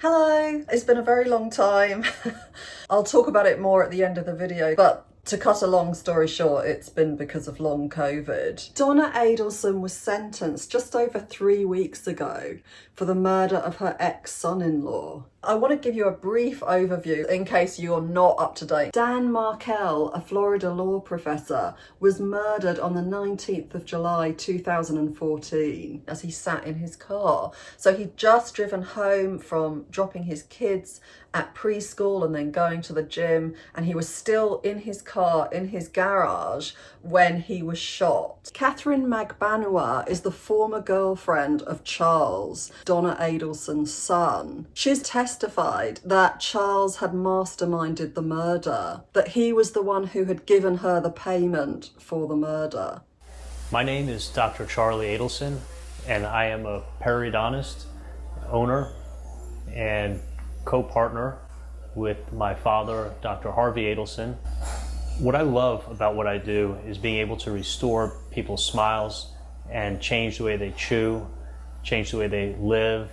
Hello, it's been a very long time. I'll talk about it more at the end of the video, but to cut a long story short, it's been because of long COVID. Donna Adelson was sentenced just over 3 weeks ago for the murder of her ex-son-in-law. I want to give you a brief overview in case you're not up to date. Dan Markel, a Florida law professor, was murdered on the 19th of July 2014 as he sat in his car. So he'd just driven home from dropping his kids at preschool and then going to the gym, and he was still in his car in his garage when he was shot. Catherine Magbanua is the former girlfriend of Charles, Donna Adelson's son. She's testified that Charles had masterminded the murder, that he was the one who had given her the payment for the murder. My name is Dr. Charlie Adelson, and I am a periodontist, owner, and co-partner with my father, Dr. Harvey Adelson. What I love about what I do is being able to restore people's smiles and change the way they chew, change the way they live,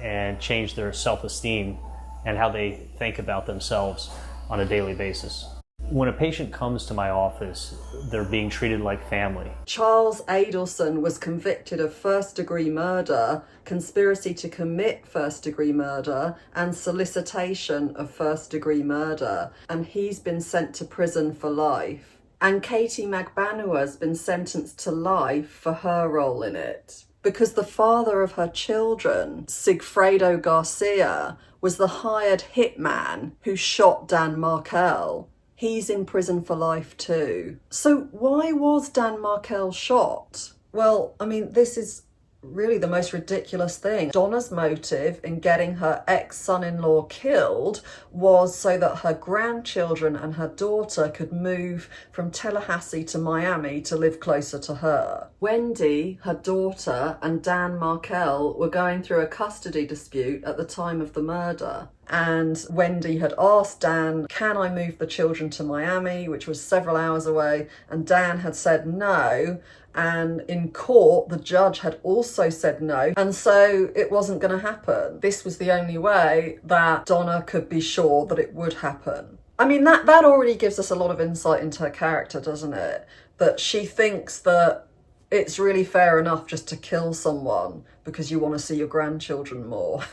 and change their self-esteem and how they think about themselves on a daily basis. When a patient comes to my office, they're being treated like family. Charles Adelson was convicted of first-degree murder, conspiracy to commit first-degree murder, and solicitation of first-degree murder, and he's been sent to prison for life. And Katie Magbanua's been sentenced to life for her role in it, because the father of her children, Sigfredo Garcia, was the hired hitman who shot Dan Markel. He's in prison for life too. So why was Dan Markel shot? Well, I mean, this is really the most ridiculous thing. Donna's motive in getting her ex-son-in-law killed was so that her grandchildren and her daughter could move from Tallahassee to Miami to live closer to her. Wendy, her daughter, and Dan Markel were going through a custody dispute at the time of the murder. And Wendy had asked Dan, can I move the children to Miami, which was several hours away? And Dan had said no. And in court, the judge had also said no. And so it wasn't going to happen. This was the only way that Donna could be sure that it would happen. I mean, that already gives us a lot of insight into her character, doesn't it? That she thinks that it's really fair enough just to kill someone because you want to see your grandchildren more.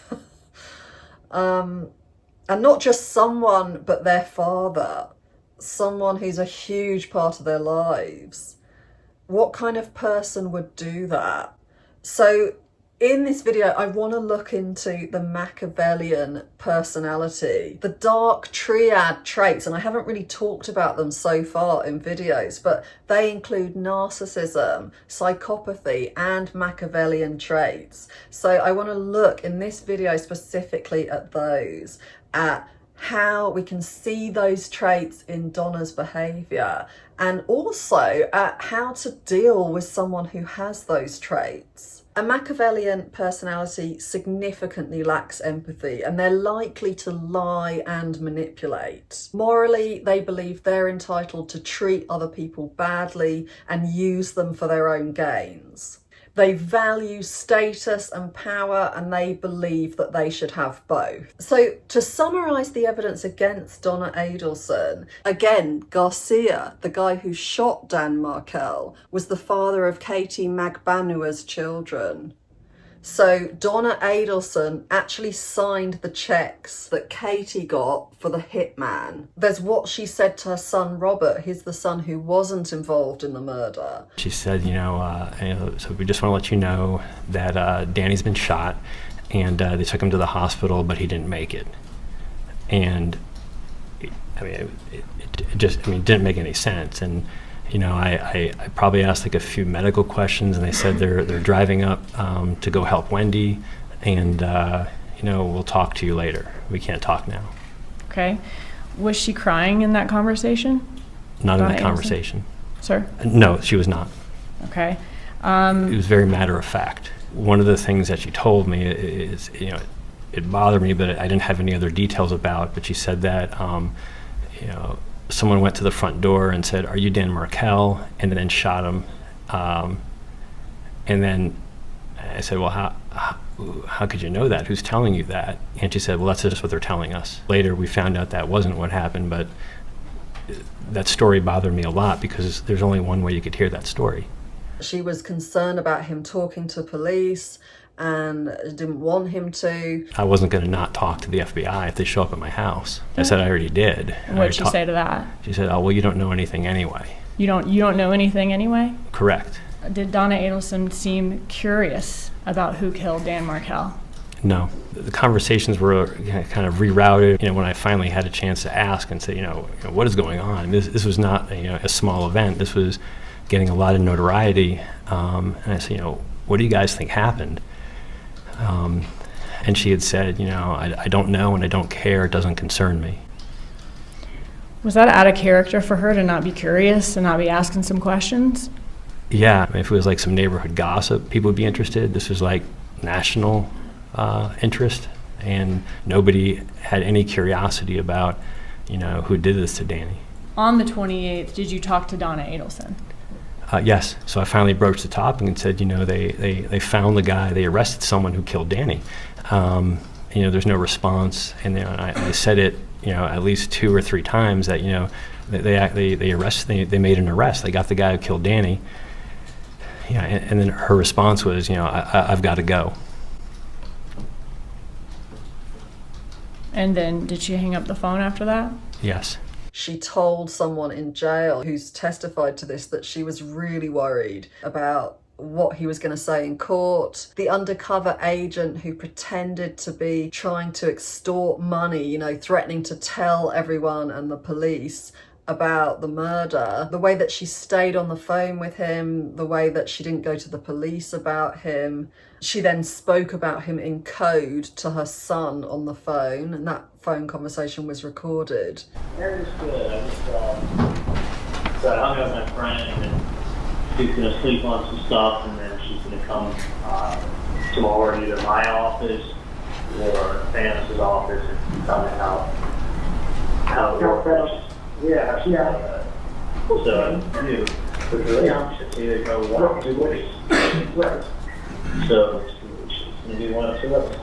And not just someone, but their father, someone who's a huge part of their lives. What kind of person would do that? So in this video, I want to look into the Machiavellian personality, the Dark Triad traits, and I haven't really talked about them so far in videos, but they include narcissism, psychopathy, and Machiavellian traits. So I want to look in this video specifically at those, at how we can see those traits in Donna's behaviour, and also at how to deal with someone who has those traits. A Machiavellian personality significantly lacks empathy, and they're likely to lie and manipulate. Morally, they believe they're entitled to treat other people badly and use them for their own gains. They value status and power, and they believe that they should have both. So to summarise the evidence against Donna Adelson, again, Garcia, the guy who shot Dan Markel, was the father of Katie Magbanua's children. So Donna Adelson actually signed the checks that Katie got for the hitman. There's what she said to her son Robert, he's the son who wasn't involved in the murder. She said, so we just want to let you know that Danny's been shot, and they took him to the hospital, but he didn't make it. And it didn't make any sense. And I probably asked like a few medical questions, and they said they're driving up to go help Wendy, and we'll talk to you later. We can't talk now. Okay. Was she crying in that conversation? Not in that conversation. Sir? No, she was not. Okay. It was very matter of fact. One of the things that she told me is, it bothered me, but I didn't have any other details about. But she said that, someone went to the front door and said, "Are you Dan Markel?" and then shot him. And then I said, "Well, how could you know that? Who's telling you that? And she said, well, that's just what they're telling us. Later, we found out that wasn't what happened, but that story bothered me a lot because there's only one way you could hear that story. She was concerned about him talking to police and didn't want him to. I wasn't going to not talk to the FBI if they show up at my house. I said I already did. What did she say to that? She said, oh, well, you don't know anything anyway. You don't know anything anyway? Correct. Did Donna Adelson seem curious about who killed Dan Markel? No. The conversations were kind of rerouted. When I finally had a chance to ask and say, what is going on? This was not a small event. This was getting a lot of notoriety. And I said, what do you guys think happened? And she had said, I don't know and I don't care. It doesn't concern me. Was that out of character for her to not be curious and not be asking some questions? Yeah, if it was like some neighborhood gossip, people would be interested. This was like national interest, and nobody had any curiosity about, who did this to Danny. On the 28th, did you talk to Donna Adelson? Yes. So I finally broached the topic and said, they found the guy, they arrested someone who killed Danny. There's no response, and I said it, at least 2 or 3 times that, they made an arrest. They got the guy who killed Danny. Yeah, and then her response was, I've got to go. And then did she hang up the phone after that? Yes. She told someone in jail who's testified to this that she was really worried about what he was going to say in court. The undercover agent who pretended to be trying to extort money, threatening to tell everyone and the police about the murder, the way that she stayed on the phone with him, the way that she didn't go to the police about him. She then spoke about him in code to her son on the phone, and that phone conversation was recorded. That was good. So I hung out with my friend, and she's going to sleep on some stuff, and then she's going to come tomorrow to either my office or Thanos' office and tell me how it works. Yeah. So you was really anxious. Either go 1 or 2 ways. Right. So she's going to do 1 or 2 ways.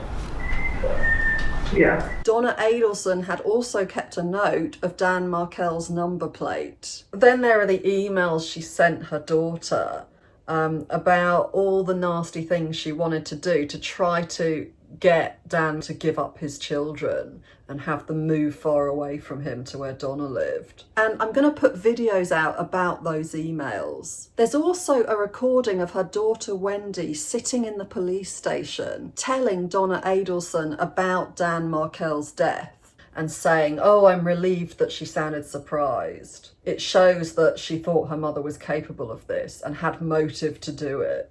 Yeah. Donna Adelson had also kept a note of Dan Markel's number plate. Then there are the emails she sent her daughter about all the nasty things she wanted to do to try to get Dan to give up his children and have them move far away from him to where Donna lived. And I'm going to put videos out about those emails. There's also a recording of her daughter Wendy sitting in the police station telling Donna Adelson about Dan Markel's death and saying, oh, I'm relieved that she sounded surprised. It shows that she thought her mother was capable of this and had motive to do it.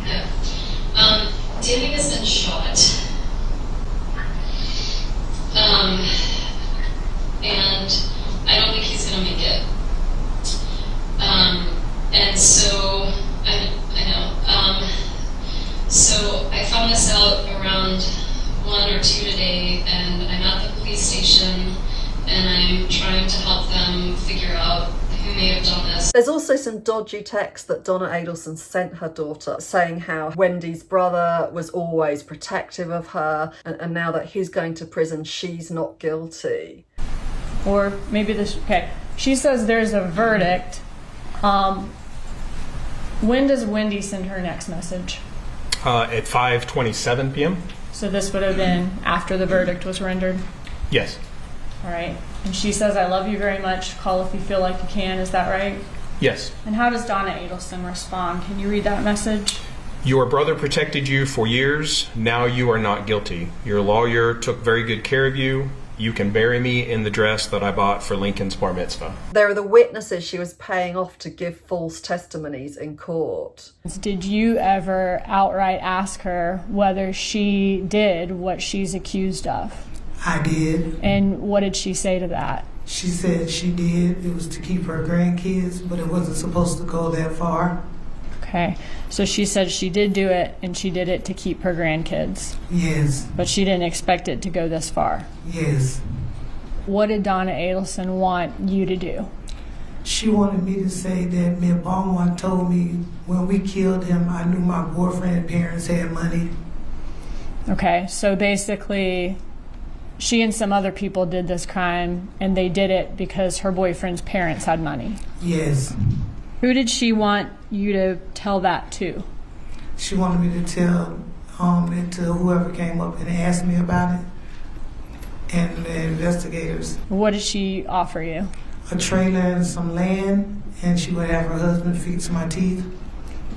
Yeah. Danny has been shot. And I don't think he's gonna make it. And so, I know. So I found this out around 1 or 2 today, and I'm at the police station, and I'm trying to help them figure out who may have done this. There's also some dodgy text that Donna Adelson sent her daughter saying how Wendy's brother was always protective of her, and now that he's going to prison, she's not guilty. Or maybe this, okay, she says there's a verdict. When does Wendy send her next message? At 5:27 p.m. So this would have been after the verdict was rendered? Yes. All right. And she says, I love you very much. Call if you feel like you can. Is that right? Yes. And how does Donna Adelson respond? Can you read that message? Your brother protected you for years. Now you are not guilty. Your lawyer took very good care of you. You can bury me in the dress that I bought for Lincoln's bar mitzvah. There are the witnesses she was paying off to give false testimonies in court. Did you ever outright ask her whether she did what she's accused of? I did. And what did she say to that? She said she did. It was to keep her grandkids, but it wasn't supposed to go that far. Okay. So she said she did do it, and she did it to keep her grandkids. Yes. But she didn't expect it to go this far. Yes. What did Donna Adelson want you to do? She wanted me to say that me Beaumont told me when we killed him, I knew my boyfriend's parents had money. Okay, so basically, she and some other people did this crime, and they did it because her boyfriend's parents had money. Yes. Who did she want you to tell that to? She wanted me to tell it to whoever came up and asked me about it, and the investigators. What did she offer you? A trailer and some land, and she would have her husband fix my teeth.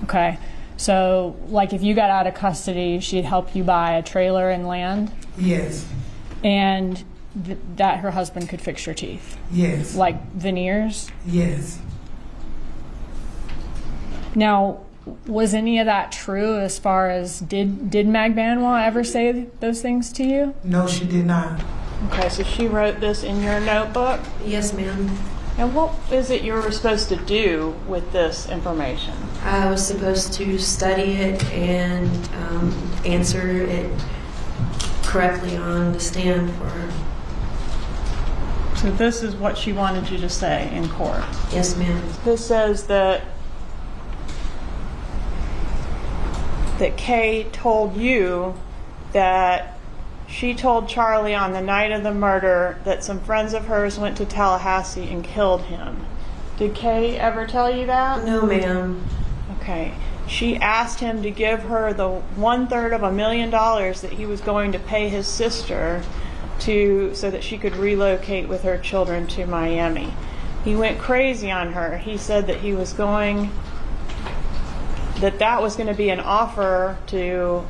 Okay, so like if you got out of custody, she'd help you buy a trailer and land? Yes. And that her husband could fix your teeth? Yes. Like veneers? Yes. Now, was any of that true as far as did Mag Benoit ever say those things to you? No, she did not. Okay, so she wrote this in your notebook? Yes, ma'am. And what is it you were supposed to do with this information? I was supposed to study it and answer it correctly on the stand for her. So this is what she wanted you to say in court? Yes, ma'am. This says that Kay told you that she told Charlie on the night of the murder that some friends of hers went to Tallahassee and killed him. Did Kay ever tell you that? No, ma'am. Okay. She asked him to give her the 1/3 of $1 million that he was going to pay his sister so that she could relocate with her children to Miami. He went crazy on her. He said that that was going to be an offer to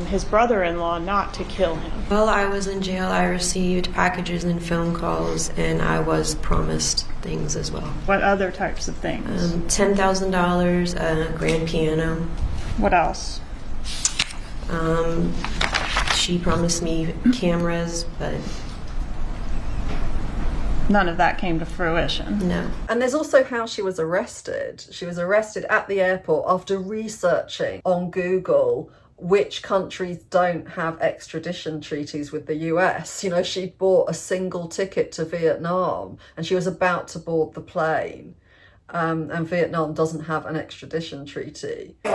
his brother-in-law not to kill him. While I was in jail, I received packages and phone calls, and I was promised things as well. What other types of things? $10,000, a grand piano. What else? She promised me cameras, but none of that came to fruition. No. And there's also how she was arrested. She was arrested at the airport after researching on Google which countries don't have extradition treaties with the US. You know, she bought a single ticket to Vietnam and she was about to board the plane. And Vietnam doesn't have an extradition treaty. Your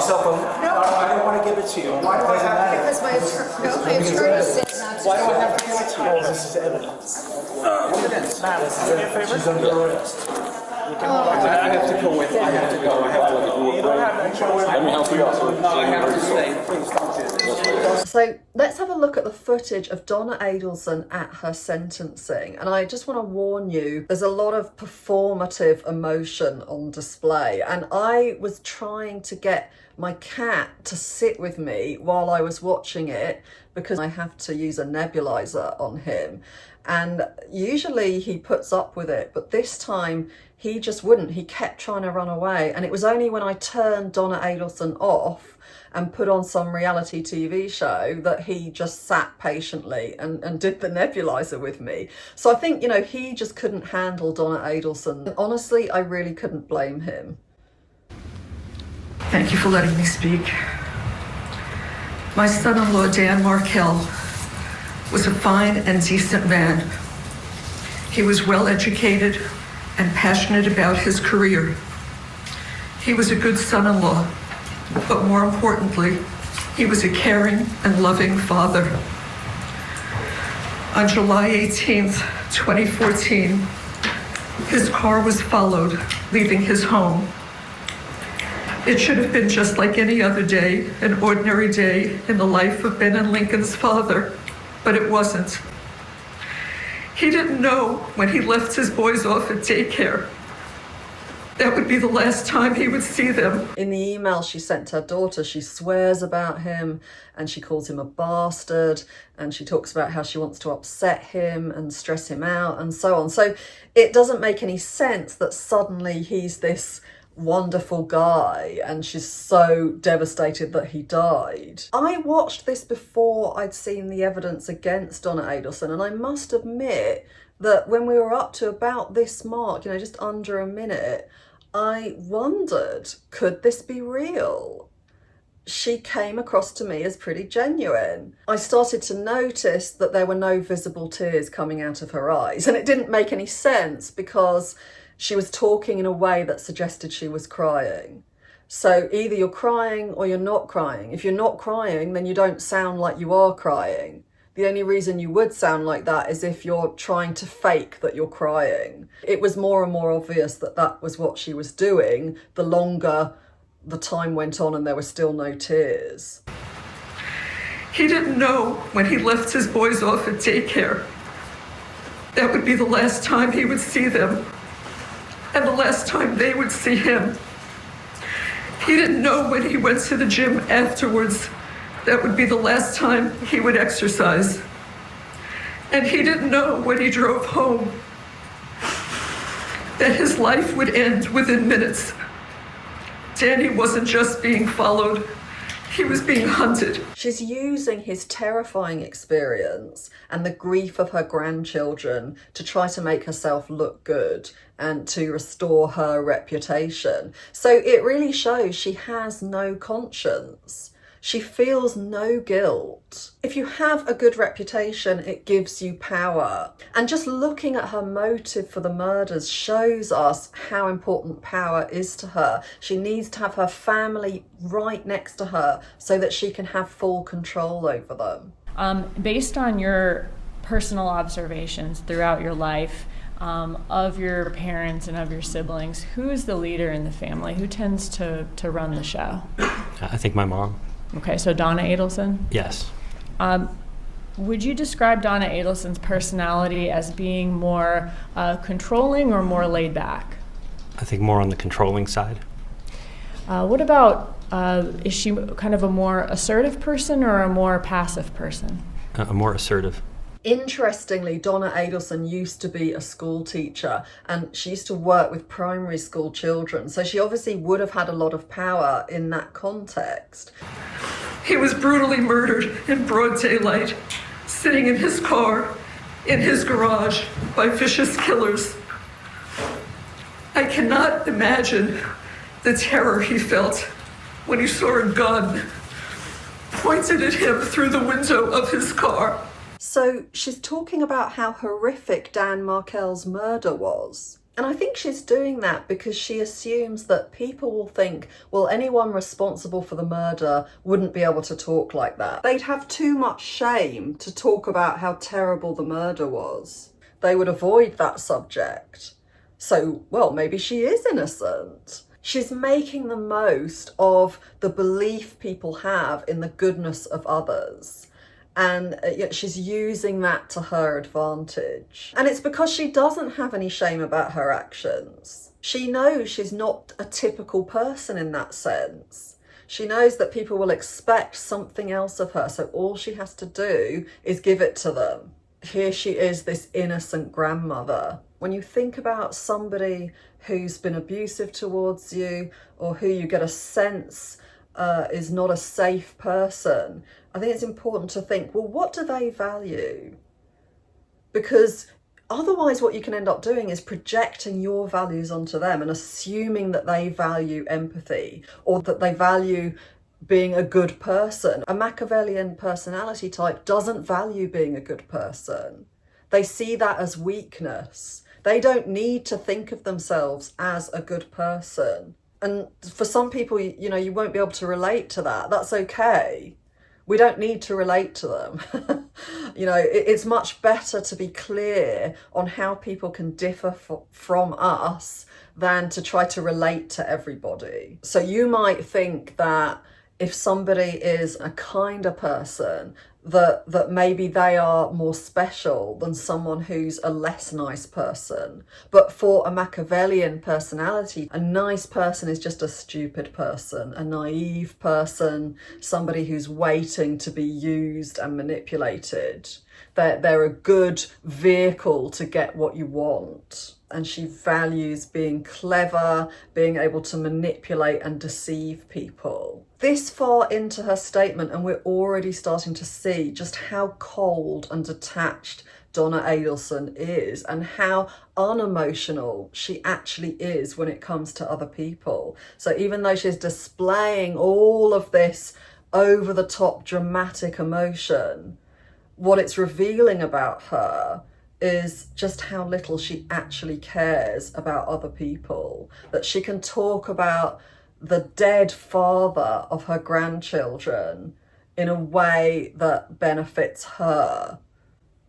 cell phone? No, I don't want to give it to you. Why do I have to? Because my attorney said not to. Why do I have to give it to you? This is evidence. Evidence. She's under arrest. I have to go with. I have to go. I have to go. Let me help you out. No, I have to stay. Please don't do this. So let's have a look at the footage of Donna Adelson at her sentencing. And I just want to warn you, there's a lot of performative emotion on display. And I was trying to get my cat to sit with me while I was watching it because I have to use a nebulizer on him. And usually he puts up with it, but this time he just wouldn't. He kept trying to run away. And it was only when I turned Donna Adelson off and put on some reality TV show that he just sat patiently and did the nebulizer with me. So I think, you know, he just couldn't handle Donna Adelson. And honestly, I really couldn't blame him. Thank you for letting me speak. My son-in-law, Dan Markell, was a fine and decent man. He was well educated and passionate about his career. He was a good son-in-law, but more importantly, he was a caring and loving father. On July 18th, 2014, his car was followed, leaving his home. It should have been just like any other day, an ordinary day in the life of Ben and Lincoln's father, but it wasn't. He didn't know when he left his boys off at daycare that would be the last time he would see them. In the email she sent her daughter, she swears about him and she calls him a bastard and she talks about how she wants to upset him and stress him out and so on. So it doesn't make any sense that suddenly he's this wonderful guy and she's so devastated that he died. I watched this before I'd seen the evidence against Donna Adelson, and I must admit that when we were up to about this mark, you know, just under a minute, I wondered, could this be real? she came across to me as pretty genuine. I started to notice that there were no visible tears coming out of her eyes, and it didn't make any sense because she was talking in a way that suggested she was crying. So either you're crying or you're not crying. If you're not crying, then you don't sound like you are crying. The only reason you would sound like that is if you're trying to fake that you're crying. It was more and more obvious that that was what she was doing the longer the time went on and there were still no tears. He didn't know when he left his boys off at daycare that would be the last time he would see them and the last time they would see him. He didn't know when he went to the gym afterwards that would be the last time he would exercise. And he didn't know when he drove home that his life would end within minutes. Danny wasn't just being followed, he was being hunted. She's using his terrifying experience and the grief of her grandchildren to try to make herself look good and to restore her reputation. So it really shows she has no conscience. She feels no guilt. If you have a good reputation, it gives you power. And just looking at her motive for the murders shows us how important power is to her. She needs to have her family right next to her so that she can have full control over them. Based on your personal observations throughout your life, of your parents and of your siblings, who is the leader in the family? Who tends to run the show? I think my mom. Okay, so Donna Adelson? Yes. Would you describe Donna Adelson's personality as being more controlling or more laid back? I think more on the controlling side. What about, is she kind of a more assertive person or a more passive person? A more assertive. Interestingly, Donna Adelson used to be a school teacher and she used to work with primary school children. So she obviously would have had a lot of power in that context. He was brutally murdered in broad daylight, sitting in his car, in his garage, by vicious killers. I cannot imagine the terror he felt when he saw a gun pointed at him through the window of his car. So she's talking about how horrific Dan Markel's murder was. And I think she's doing that because she assumes that people will think, well, anyone responsible for the murder wouldn't be able to talk like that. They'd have too much shame to talk about how terrible the murder was. They would avoid that subject. So, well, maybe she is innocent. She's making the most of the belief people have in the goodness of others. And she's using that to her advantage. And it's because she doesn't have any shame about her actions. She knows she's not a typical person in that sense. She knows that people will expect something else of her, so all she has to do is give it to them. Here she is, this innocent grandmother. When you think about somebody who's been abusive towards you or who you get a sense is not a safe person, I think it's important to think, well, what do they value? Because otherwise what you can end up doing is projecting your values onto them and assuming that they value empathy or that they value being a good person. A Machiavellian personality type doesn't value being a good person. They see that as weakness. They don't need to think of themselves as a good person. And for some people, you won't be able to relate to that. That's okay. We don't need to relate to them. It's much better to be clear on how people can differ from us than to try to relate to everybody. So you might think that if somebody is a kinder person, that maybe they are more special than someone who's a less nice person. But for a Machiavellian personality, a nice person is just a stupid person, a naive person, somebody who's waiting to be used and manipulated. They're a good vehicle to get what you want. And she values being clever, being able to manipulate and deceive people. This far into her statement, and we're already starting to see just how cold and detached Donna Adelson is and how unemotional she actually is when it comes to other people. So even though she's displaying all of this over-the-top dramatic emotion, what it's revealing about her is just how little she actually cares about other people. That she can talk about the dead father of her grandchildren in a way that benefits her,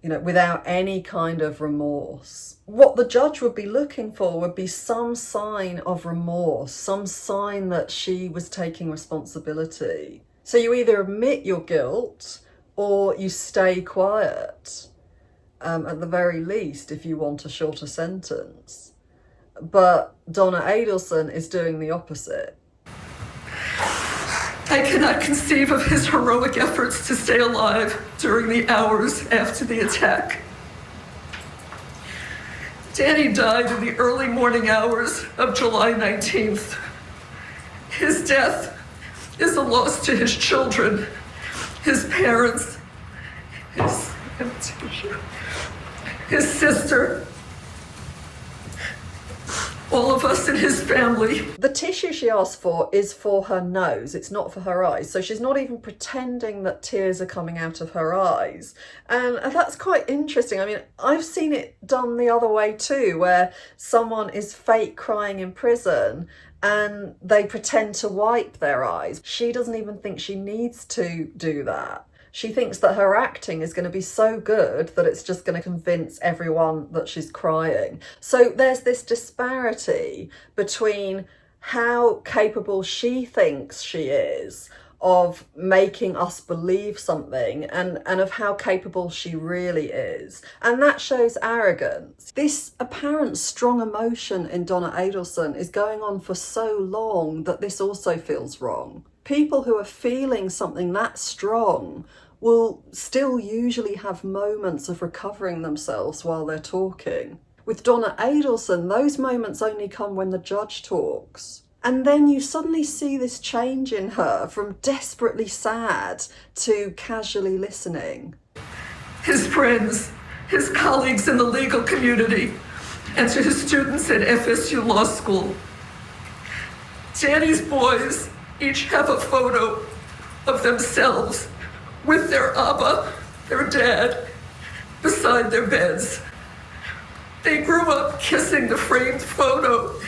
you know, without any kind of remorse. What the judge would be looking for would be some sign of remorse, some sign that she was taking responsibility. So you either admit your guilt or you stay quiet, at the very least, if you want a shorter sentence. But Donna Adelson is doing the opposite. I cannot conceive of his heroic efforts to stay alive during the hours after the attack. Danny died in the early morning hours of July 19th. His death is a loss to his children, his parents, his sister, all of us in his family. The tissue she asked for is for her nose, it's not for her eyes. So she's not even pretending that tears are coming out of her eyes. And that's quite interesting. I mean, I've seen it done the other way too, where someone is fake crying in prison and they pretend to wipe their eyes. She doesn't even think she needs to do that. She thinks that her acting is going to be so good that it's just going to convince everyone that she's crying. So there's this disparity between how capable she thinks she is of making us believe something and of how capable she really is. And that shows arrogance. This apparent strong emotion in Donna Adelson is going on for so long that this also feels wrong. People who are feeling something that strong will still usually have moments of recovering themselves while they're talking. With Donna Adelson, those moments only come when the judge talks. And then you suddenly see this change in her from desperately sad to casually listening. His friends, his colleagues in the legal community, and to his students at FSU Law School. Danny's boys each have a photo of themselves with their Abba, their dad, beside their beds. They grew up kissing the framed photo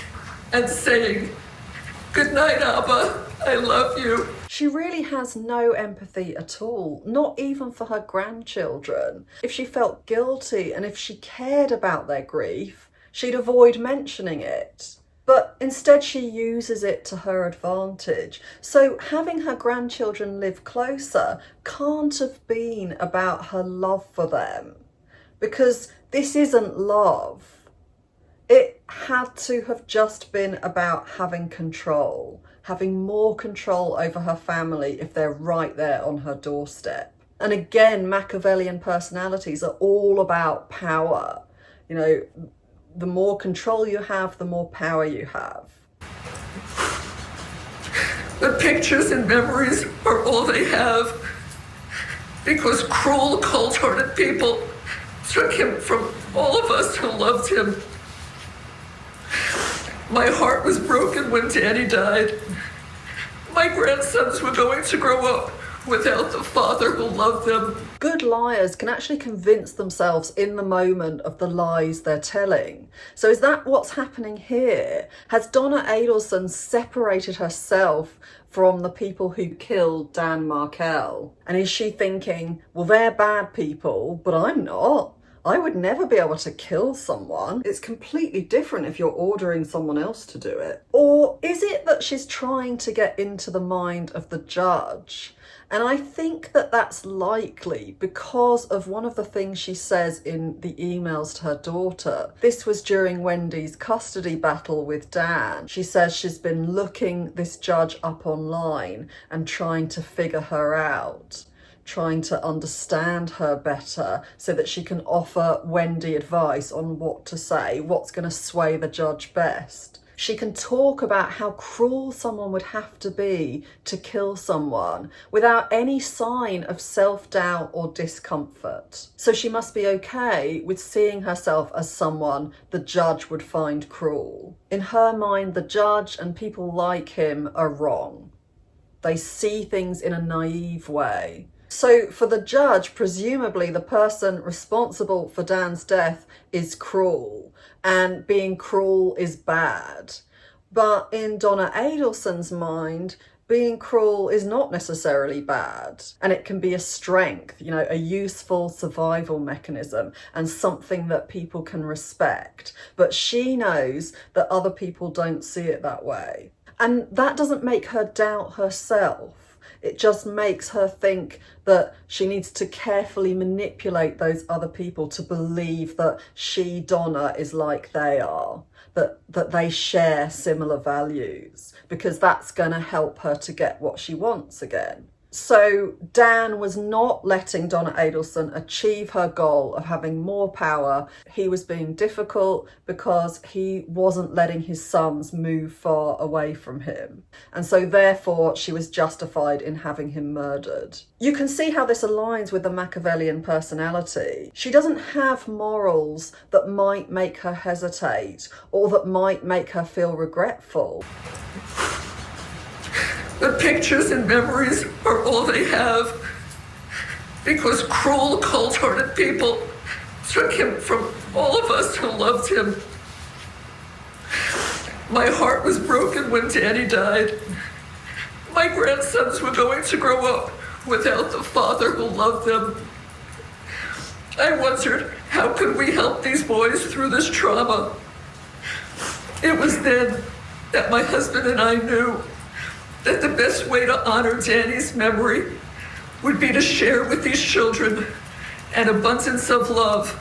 and saying, "Good night, Abba, I love you." She really has no empathy at all, not even for her grandchildren. If she felt guilty and if she cared about their grief, she'd avoid mentioning it. But instead she uses it to her advantage. So having her grandchildren live closer can't have been about her love for them, because this isn't love. It had to have just been about having control, having more control over her family if they're right there on her doorstep. And again, Machiavellian personalities are all about power. You know, the more control you have, the more power you have. The pictures and memories are all they have, because cruel, cold-hearted people took him from all of us who loved him. My heart was broken when Danny died. My grandsons were going to grow up without the father who loved them. Good liars can actually convince themselves in the moment of the lies they're telling. So is that what's happening here? Has Donna Adelson separated herself from the people who killed Dan Markell? And is she thinking, well, they're bad people, but I'm not. I would never be able to kill someone. It's completely different if you're ordering someone else to do it. Or is it that she's trying to get into the mind of the judge? And I think that that's likely because of one of the things she says in the emails to her daughter. This was during Wendy's custody battle with Dan. She says she's been looking this judge up online and trying to figure her out, trying to understand her better so that she can offer Wendy advice on what to say, what's going to sway the judge best. She can talk about how cruel someone would have to be to kill someone without any sign of self-doubt or discomfort. So she must be okay with seeing herself as someone the judge would find cruel. In her mind, the judge and people like him are wrong. They see things in a naive way. So for the judge, presumably the person responsible for Dan's death is cruel, and being cruel is bad. But in Donna Adelson's mind, being cruel is not necessarily bad, and it can be a strength, a useful survival mechanism and something that people can respect. But she knows that other people don't see it that way. And that doesn't make her doubt herself. It just makes her think that she needs to carefully manipulate those other people to believe that she, Donna, is like they are, that they share similar values, because that's going to help her to get what she wants again. So Dan was not letting Donna Adelson achieve her goal of having more power. He was being difficult because he wasn't letting his sons move far away from him. And so therefore she was justified in having him murdered. You can see how this aligns with the Machiavellian personality. She doesn't have morals that might make her hesitate or that might make her feel regretful. The pictures and memories are all they have, because cruel, cold-hearted people took him from all of us who loved him. My heart was broken when Danny died. My grandsons were going to grow up without the father who loved them. I wondered, how could we help these boys through this trauma? It was then that my husband and I knew that the best way to honor Danny's memory would be to share with these children an abundance of love,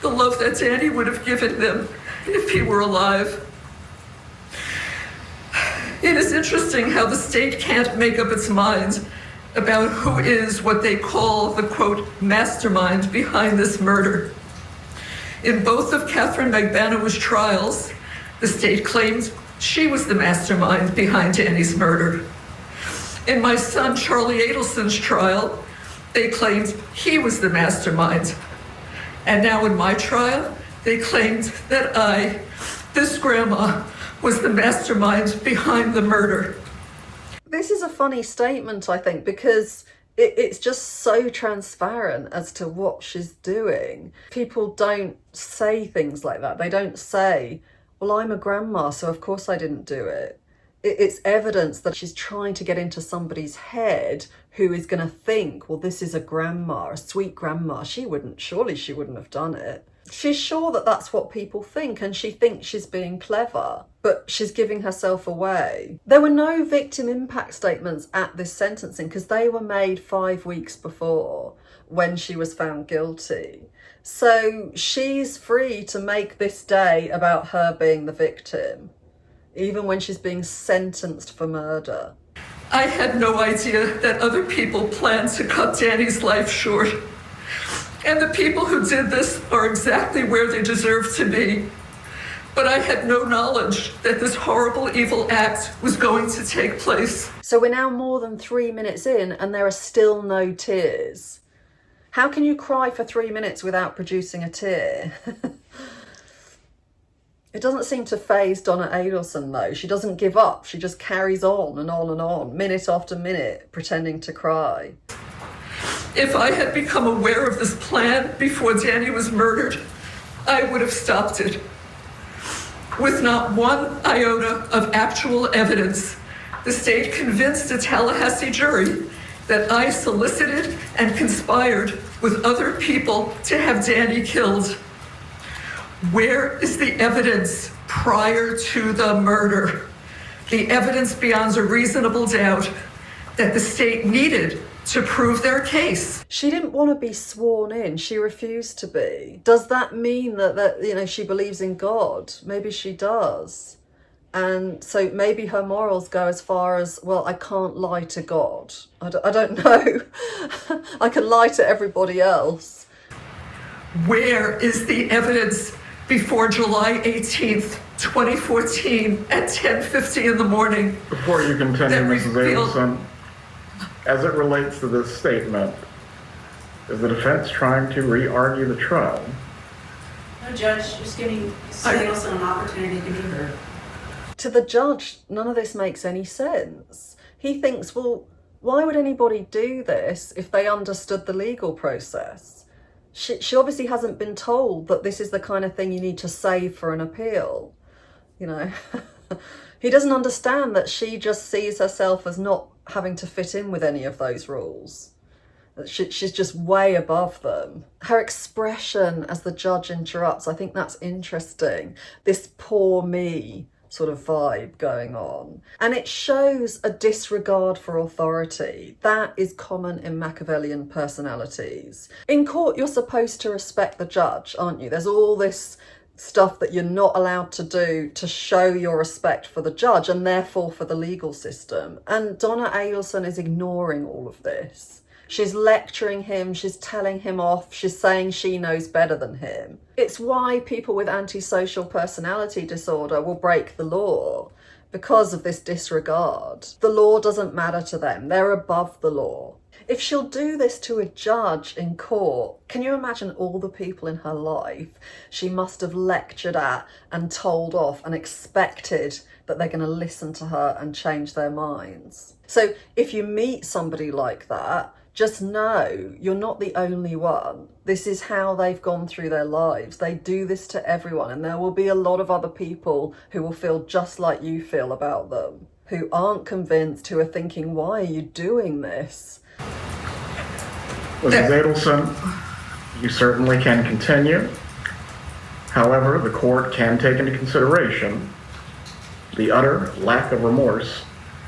the love that Danny would have given them if he were alive. It is interesting how the state can't make up its mind about who is what they call the, quote, mastermind behind this murder. In both of Catherine Magbanaw's trials, the state claimed she was the mastermind behind Danny's murder. In my son Charlie Adelson's trial, they claimed he was the mastermind. And now in my trial, they claimed that I, this grandma, was the mastermind behind the murder. This is a funny statement, I think, because it's just so transparent as to what she's doing. People don't say things like that. They don't say, well, I'm a grandma, so of course I didn't do it. It's evidence that she's trying to get into somebody's head who is going to think, well, this is a grandma, a sweet grandma. Surely she wouldn't have done it. She's sure that that's what people think, and she thinks she's being clever, but she's giving herself away. There were no victim impact statements at this sentencing because they were made 5 weeks before when she was found guilty. So she's free to make this day about her being the victim, even when she's being sentenced for murder. I had no idea that other people planned to cut Danny's life short. And the people who did this are exactly where they deserve to be. But I had no knowledge that this horrible, evil act was going to take place. So we're now more than 3 minutes in and there are still no tears. How can you cry for 3 minutes without producing a tear? It doesn't seem to faze Donna Adelson, though. She doesn't give up. She just carries on and on and on, minute after minute, pretending to cry. If I had become aware of this plan before Danny was murdered, I would have stopped it. With not one iota of actual evidence, the state convinced a Tallahassee jury that I solicited and conspired with other people to have Danny killed. Where is the evidence prior to the murder? The evidence beyond a reasonable doubt that the state needed to prove their case. She didn't want to be sworn in. She refused to be. Does that mean that she believes in God? Maybe she does. And so maybe her morals go as far as, well, I can't lie to God. I don't know. I can lie to everybody else. Where is the evidence before July 18th, 2014 at 10:50 in the morning. Before you continue, That Mrs. revealed- Adelson, as it relates to this statement, is the defense trying to re-argue the trial? No, Judge, just giving Mrs. Adelson an opportunity to be heard. To the judge, none of this makes any sense. He thinks, well, why would anybody do this if they understood the legal process? She obviously hasn't been told that this is the kind of thing you need to save for an appeal. You know, he doesn't understand that she just sees herself as not having to fit in with any of those rules. She's just way above them. Her expression as the judge interrupts, I think that's interesting. This poor me sort of vibe going on. And it shows a disregard for authority. That is common in Machiavellian personalities. In court, you're supposed to respect the judge, aren't you? There's all this stuff that you're not allowed to do to show your respect for the judge and therefore for the legal system. And Donna Adelson is ignoring all of this. She's lecturing him, she's telling him off, she's saying she knows better than him. It's why people with antisocial personality disorder will break the law, because of this disregard. The law doesn't matter to them, they're above the law. If she'll do this to a judge in court, can you imagine all the people in her life she must have lectured at and told off and expected that they're going to listen to her and change their minds? So if you meet somebody like that, just know you're not the only one. This is how they've gone through their lives. They do this to everyone, and there will be a lot of other people who will feel just like you feel about them, who aren't convinced, who are thinking, why are you doing this? Mrs. Adelson, you certainly can continue. However, the court can take into consideration the utter lack of remorse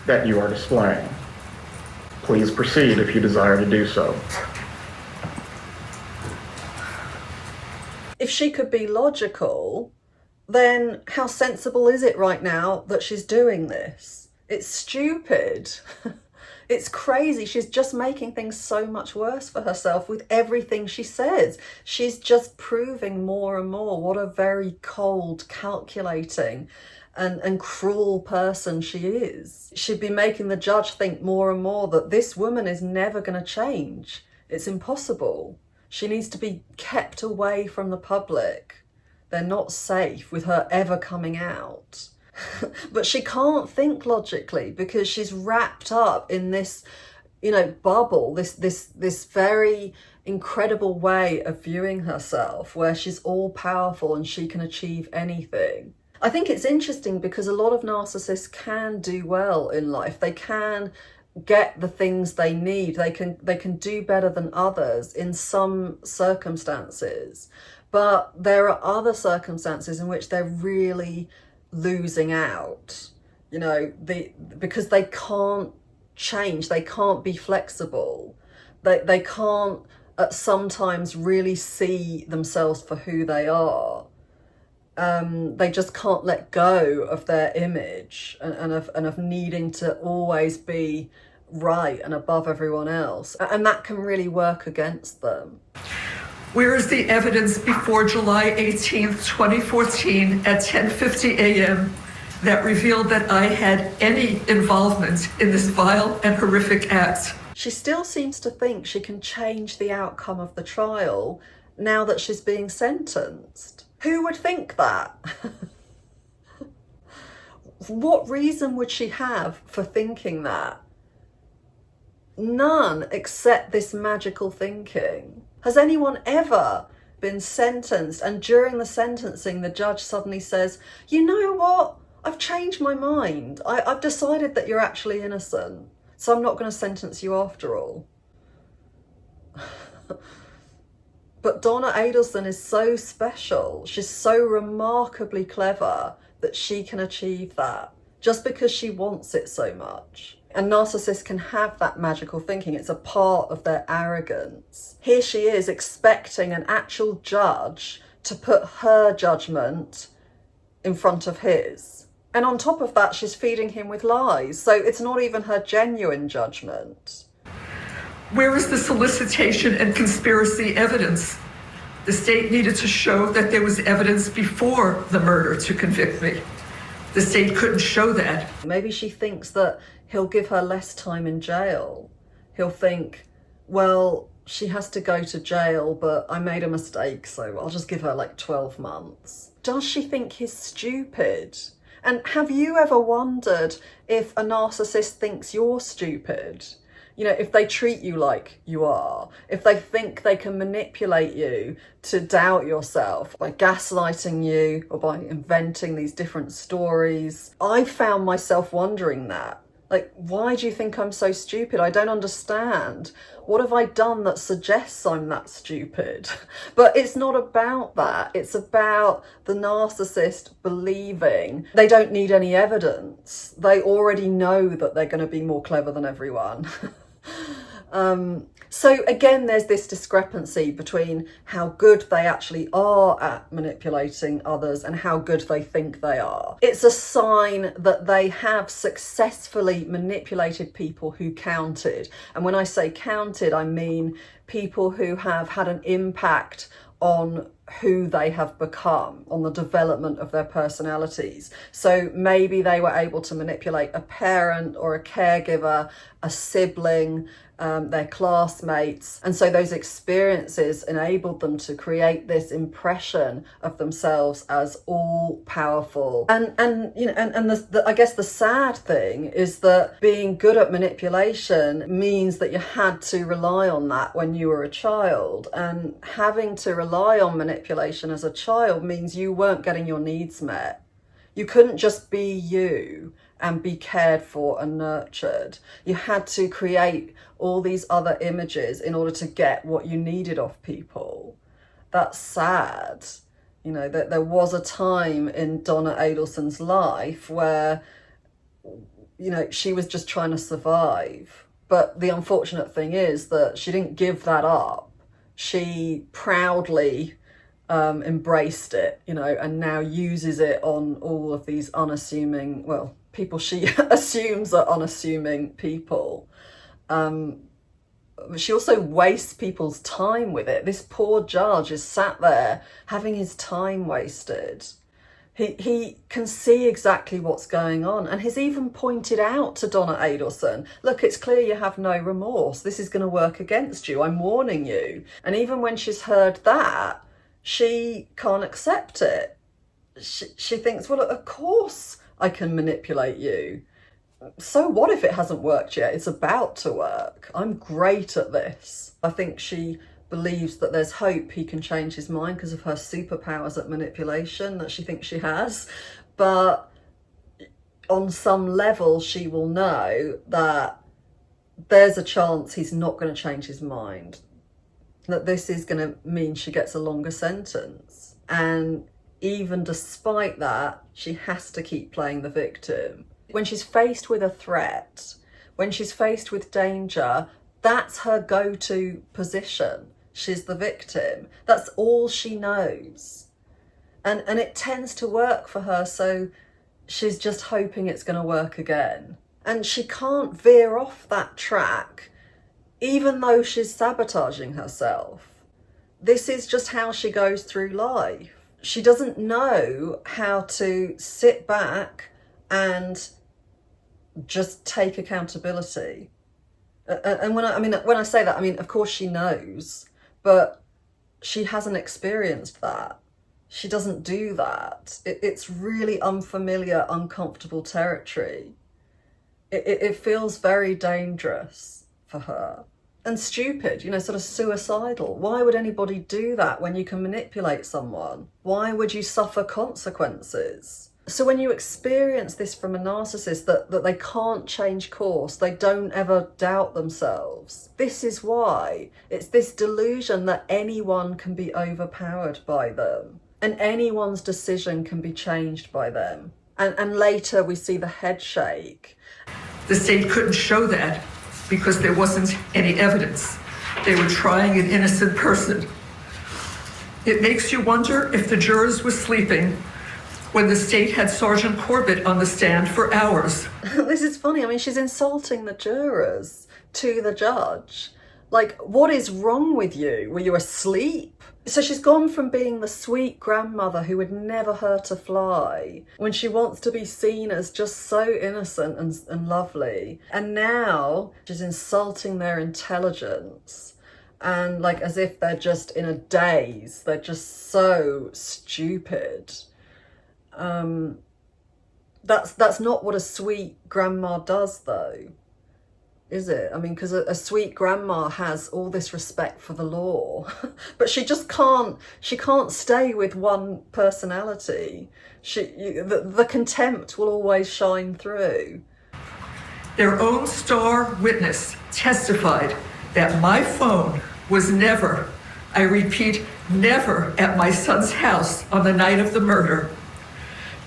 that you are displaying. Please proceed if you desire to do so. If she could be logical, then how sensible is it right now that she's doing this? It's stupid. It's crazy. She's just making things so much worse for herself with everything she says. She's just proving more and more what a very cold, calculating and cruel person she is. She'd be making the judge think more and more that this woman is never going to change. It's impossible. She needs to be kept away from the public. They're not safe with her ever coming out. But she can't think logically because she's wrapped up in this, bubble, this very incredible way of viewing herself where she's all powerful and she can achieve anything. I think it's interesting because a lot of narcissists can do well in life. They can get the things they need. They can do better than others in some circumstances. But there are other circumstances in which they're really losing out, because they can't change. They can't be flexible. They can't sometimes really see themselves for who they are. They just can't let go of their image and of needing to always be right and above everyone else. And that can really work against them. Where is the evidence before July 18th, 2014 at 10:50 a.m. that revealed that I had any involvement in this vile and horrific act? She still seems to think she can change the outcome of the trial now that she's being sentenced. Who would think that? What reason would she have for thinking that? None, except this magical thinking. Has anyone ever been sentenced and during the sentencing the judge suddenly says, you know what, I've changed my mind. I've decided that you're actually innocent, so I'm not going to sentence you after all. But Donna Adelson is so special. She's so remarkably clever that she can achieve that just because she wants it so much. And narcissists can have that magical thinking. It's a part of their arrogance. Here she is expecting an actual judge to put her judgment in front of his. And on top of that, she's feeding him with lies. So it's not even her genuine judgment. Where is the solicitation and conspiracy evidence? The state needed to show that there was evidence before the murder to convict me. The state couldn't show that. Maybe she thinks that he'll give her less time in jail. He'll think, well, she has to go to jail, but I made a mistake, so I'll just give her like 12 months. Does she think he's stupid? And have you ever wondered if a narcissist thinks you're stupid? You know, if they treat you like you are, if they think they can manipulate you to doubt yourself by gaslighting you or by inventing these different stories. I found myself wondering that. Like, why do you think I'm so stupid? I don't understand. What have I done that suggests I'm that stupid? But it's not about that. It's about the narcissist believing they don't need any evidence. They already know that they're going to be more clever than everyone. So again, there's this discrepancy between how good they actually are at manipulating others and how good they think they are. It's a sign that they have successfully manipulated people who counted. And when I say counted, I mean people who have had an impact on who they have become, on the development of their personalities. So maybe they were able to manipulate a parent or a caregiver, a sibling, their classmates, and so those experiences enabled them to create this impression of themselves as all powerful. And you know, I guess the sad thing is that being good at manipulation means that you had to rely on that when you were a child, and having to rely on manipulation as a child means you weren't getting your needs met. You couldn't just be you and be cared for and nurtured. You had to create all these other images in order to get what you needed off people. That's sad. You know, that there was a time in Donna Adelson's life where, you know, she was just trying to survive. But the unfortunate thing is that she didn't give that up. She proudly embraced it, you know, and now uses it on all of these unassuming, well, people she assumes are unassuming people. She also wastes people's time with it. This poor judge is sat there having his time wasted. He can see exactly what's going on, and he's even pointed out to Donna Adelson, look, it's clear you have no remorse. This is going to work against you. I'm warning you. And even when she's heard that, she can't accept it. She thinks, well, of course I can manipulate you. So what if it hasn't worked yet? It's about to work. I'm great at this. I think she believes that there's hope he can change his mind because of her superpowers at manipulation that she thinks she has. But on some level, she will know that there's a chance he's not going to change his mind. That this is going to mean she gets a longer sentence. And even despite that, she has to keep playing the victim. When she's faced with a threat, when she's faced with danger, that's her go-to position. She's the victim. That's all she knows. And it tends to work for her, so she's just hoping it's going to work again. And she can't veer off that track, even though she's sabotaging herself. This is just how she goes through life. She doesn't know how to sit back and just take accountability. And when I say that, I mean, of course she knows, but she hasn't experienced that. She doesn't do that. It's really unfamiliar, uncomfortable territory. It feels very dangerous for her. And stupid, you know, sort of suicidal. Why would anybody do that when you can manipulate someone? Why would you suffer consequences? So when you experience this from a narcissist, that they can't change course, they don't ever doubt themselves, this is why. It's this delusion that anyone can be overpowered by them and anyone's decision can be changed by them. And later we see the head shake. The state couldn't show that because there wasn't any evidence. They were trying an innocent person. It makes you wonder if the jurors were sleeping when the state had Sergeant Corbett on the stand for hours. This is funny. I mean, she's insulting the jurors to the judge. Like, what is wrong with you? Were you asleep? So she's gone from being the sweet grandmother who would never hurt a fly, when she wants to be seen as just so innocent and lovely. And now she's insulting their intelligence, and like as if they're just in a daze. They're just so stupid. That's not what a sweet grandma does, though, is it? I mean, because a sweet grandma has all this respect for the law, but she just can't stay with one personality. The contempt will always shine through. Their own star witness testified that my phone was never, I repeat, never at my son's house on the night of the murder.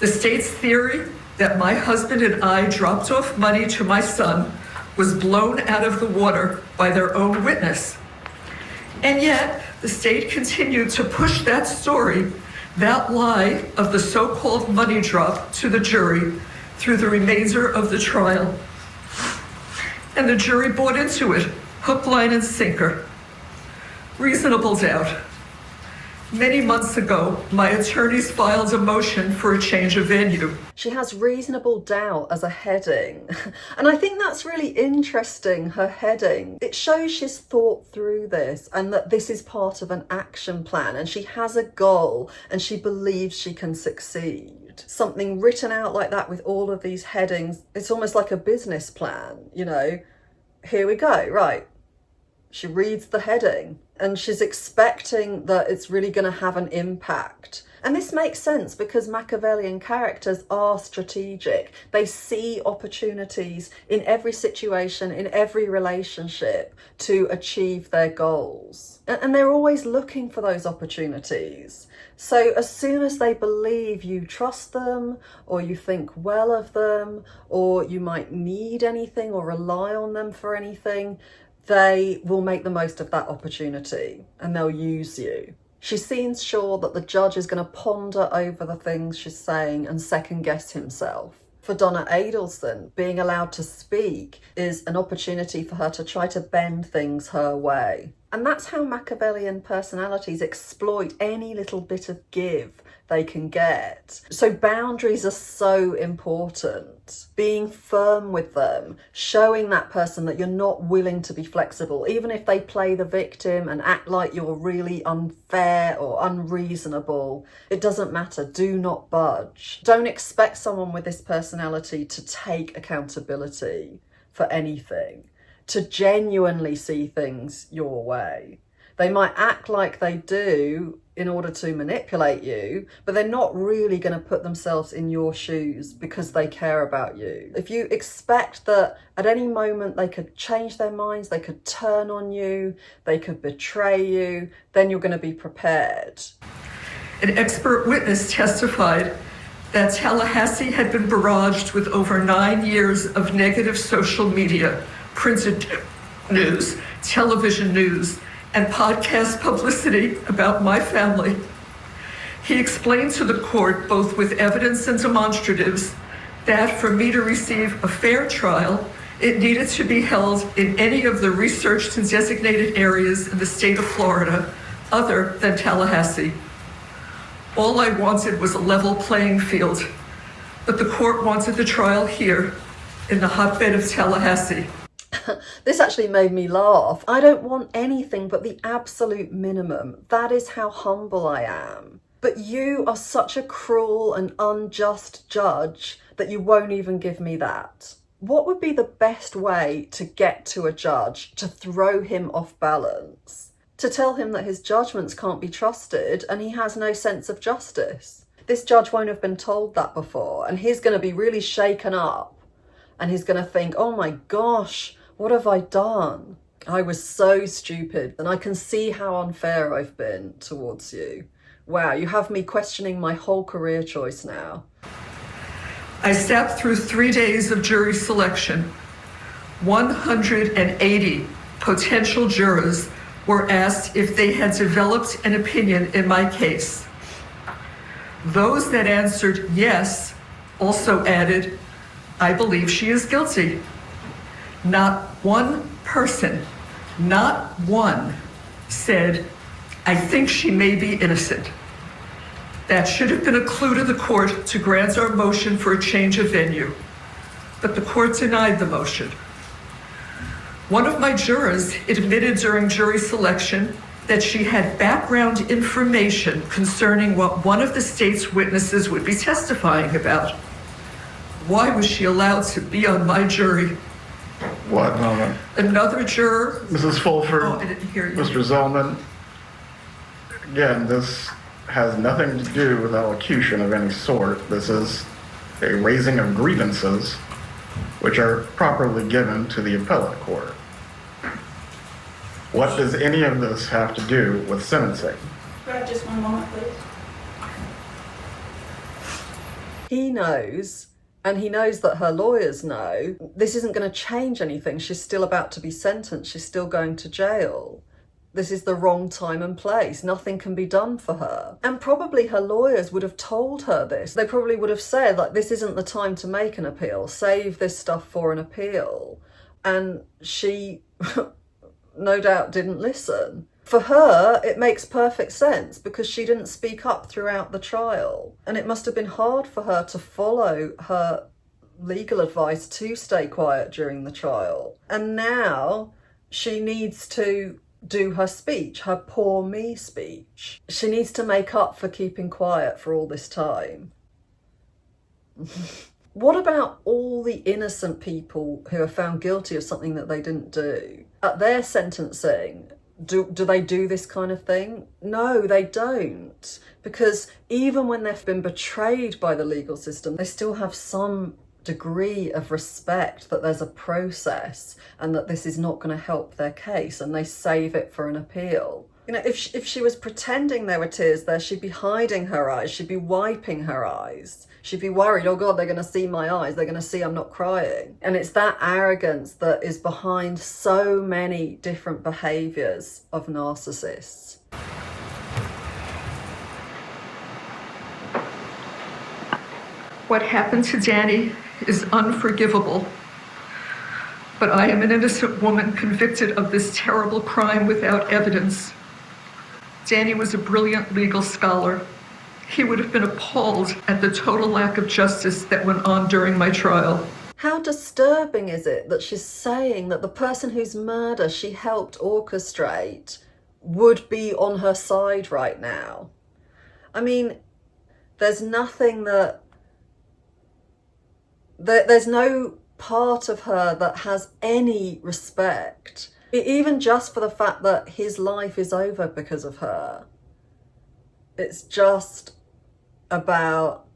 The state's theory that my husband and I dropped off money to my son was blown out of the water by their own witness. And yet, the state continued to push that story, that lie of the so-called money drop, to the jury through the remainder of the trial. And the jury bought into it, hook, line, and sinker. Reasonable doubt. Many months ago, my attorneys filed a motion for a change of venue. She has reasonable doubt as a heading. And I think that's really interesting, her heading. It shows she's thought through this and that this is part of an action plan, and she has a goal and she believes she can succeed. Something written out like that with all of these headings, it's almost like a business plan, you know. Here we go, right. She reads the heading and she's expecting that it's really going to have an impact. And this makes sense because Machiavellian characters are strategic. They see opportunities in every situation, in every relationship, to achieve their goals. And they're always looking for those opportunities. So as soon as they believe you trust them, or you think well of them, or you might need anything or rely on them for anything, they will make the most of that opportunity and they'll use you. She seems sure that the judge is going to ponder over the things she's saying and second guess himself. For Donna Adelson, being allowed to speak is an opportunity for her to try to bend things her way. And that's how Machiavellian personalities exploit any little bit of give they can get. So boundaries are so important. Being firm with them, showing that person that you're not willing to be flexible, even if they play the victim and act like you're really unfair or unreasonable. It doesn't matter. Do not budge. Don't expect someone with this personality to take accountability for anything, to genuinely see things your way. They might act like they do in order to manipulate you, but they're not really going to put themselves in your shoes because they care about you. If you expect that at any moment they could change their minds, they could turn on you, they could betray you, then you're going to be prepared. An expert witness testified that Tallahassee had been barraged with over 9 years of negative social media, printed news, television news, and podcast publicity about my family. He explained to the court, both with evidence and demonstratives, that for me to receive a fair trial, it needed to be held in any of the researched and designated areas in the state of Florida other than Tallahassee. All I wanted was a level playing field, but the court wanted the trial here in the hotbed of Tallahassee. This actually made me laugh. I don't want anything but the absolute minimum. That is how humble I am. But you are such a cruel and unjust judge that you won't even give me that. What would be the best way to get to a judge to throw him off balance? To tell him that his judgments can't be trusted and he has no sense of justice? This judge won't have been told that before, and he's going to be really shaken up. And he's going to think, oh my gosh, what have I done? I was so stupid, and I can see how unfair I've been towards you. Wow, you have me questioning my whole career choice now. I sat through 3 days of jury selection. 180 potential jurors were asked if they had developed an opinion in my case. Those that answered yes also added, I believe she is guilty. Not one person not one said, I think she may be innocent. That should have been a clue to the court to grant our motion for a change of venue. But the court denied the motion. One of my jurors admitted during jury selection that she had background information concerning what one of the state's witnesses would be testifying about. Why was she allowed to be on my jury? What moment? Another juror. Mrs. Fulford, Oh, I didn't hear you. Mr. Zellman, again, this has nothing to do with elocution of any sort. This is a raising of grievances, which are properly given to the appellate court. What does any of this have to do with sentencing? Just one moment, please. He knows, and he knows that her lawyers know, this isn't going to change anything. She's still about to be sentenced. She's still going to jail. This is the wrong time and place. Nothing can be done for her. And probably her lawyers would have told her this. They probably would have said, like, this isn't the time to make an appeal. Save this stuff for an appeal. And she no doubt didn't listen. For her, it makes perfect sense because she didn't speak up throughout the trial. And it must have been hard for her to follow her legal advice to stay quiet during the trial. And now she needs to do her speech, her poor me speech. She needs to make up for keeping quiet for all this time. What about all the innocent people who are found guilty of something that they didn't do? At their sentencing, do they do this kind of thing? No, they don't. Because even when they've been betrayed by the legal system, they still have some degree of respect that there's a process and that this is not going to help their case, and they save it for an appeal. You know, if she was pretending there were tears there, she'd be hiding her eyes, she'd be wiping her eyes. She'd be worried, oh God, they're going to see my eyes, they're going to see I'm not crying. And it's that arrogance that is behind so many different behaviours of narcissists. What happened to Danny is unforgivable. But I am an innocent woman convicted of this terrible crime without evidence. Danny was a brilliant legal scholar. He would have been appalled at the total lack of justice that went on during my trial. How disturbing is it that she's saying that the person whose murder she helped orchestrate would be on her side right now? I mean, there's nothing that... There's no part of her that has any respect, even just for the fact that his life is over because of her. It's just about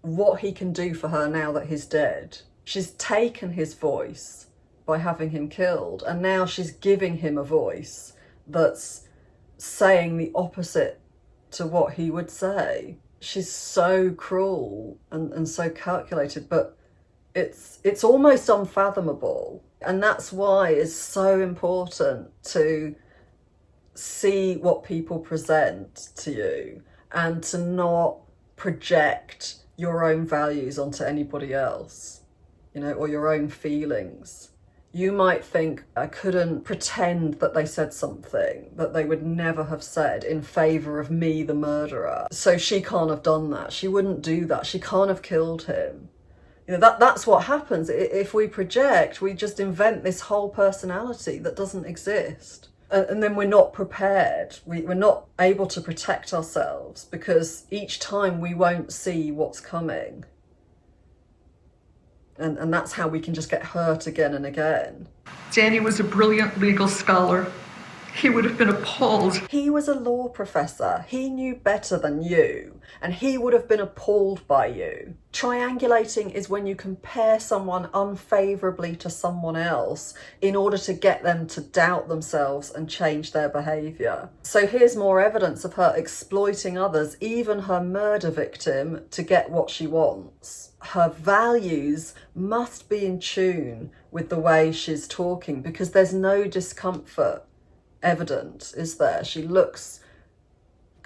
what he can do for her now that he's dead. She's taken his voice by having him killed, and now she's giving him a voice that's saying the opposite to what he would say. She's so cruel and so calculated, but it's almost unfathomable. And that's why it's so important to see what people present to you and to not project your own values onto anybody else, you know, or your own feelings. You might think, I couldn't pretend that they said something that they would never have said in favour of me, the murderer. So she can't have done that. She wouldn't do that. She can't have killed him. You know, that's what happens. If we project, we just invent this whole personality that doesn't exist. And then we're not prepared. We're not able to protect ourselves because each time we won't see what's coming. And that's how we can just get hurt again and again. Danny was a brilliant legal scholar. He would have been appalled. He was a law professor. He knew better than you, and he would have been appalled by you. Triangulating is when you compare someone unfavourably to someone else in order to get them to doubt themselves and change their behaviour. So here's more evidence of her exploiting others, even her murder victim, to get what she wants. Her values must be in tune with the way she's talking because there's no discomfort evident, is there? She looks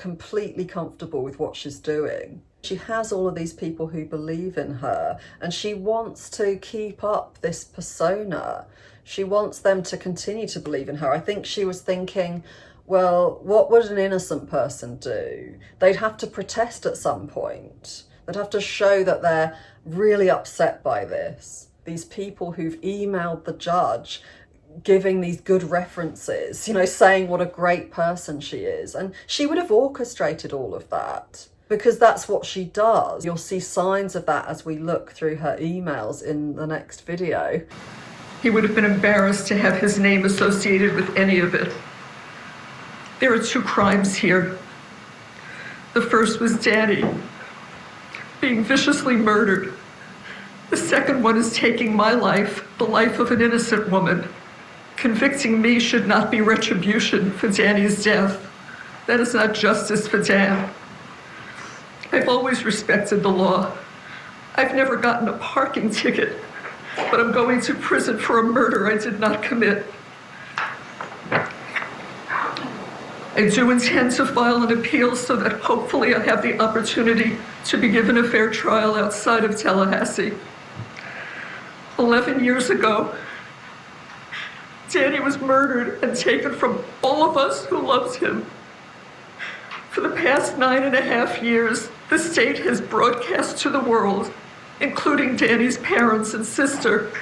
completely comfortable with what she's doing. She has all of these people who believe in her, and she wants to keep up this persona. She wants them to continue to believe in her. I think she was thinking, well, what would an innocent person do? They'd have to protest at some point. They'd have to show that they're really upset by this. These people who've emailed the judge giving these good references, you know, saying what a great person she is. And she would have orchestrated all of that, because that's what she does. You'll see signs of that as we look through her emails in the next video. He would have been embarrassed to have his name associated with any of it. There are 2 crimes here. The first was Danny being viciously murdered. The second one is taking my life, the life of an innocent woman. Convicting me should not be retribution for Danny's death. That is not justice for Dan. I've always respected the law. I've never gotten a parking ticket, but I'm going to prison for a murder I did not commit. I do intend to file an appeal so that hopefully I have the opportunity to be given a fair trial outside of Tallahassee. 11 years ago, Danny was murdered and taken from all of us who loved him. For the past 9.5 years, the state has broadcast to the world, including Danny's parents and sister,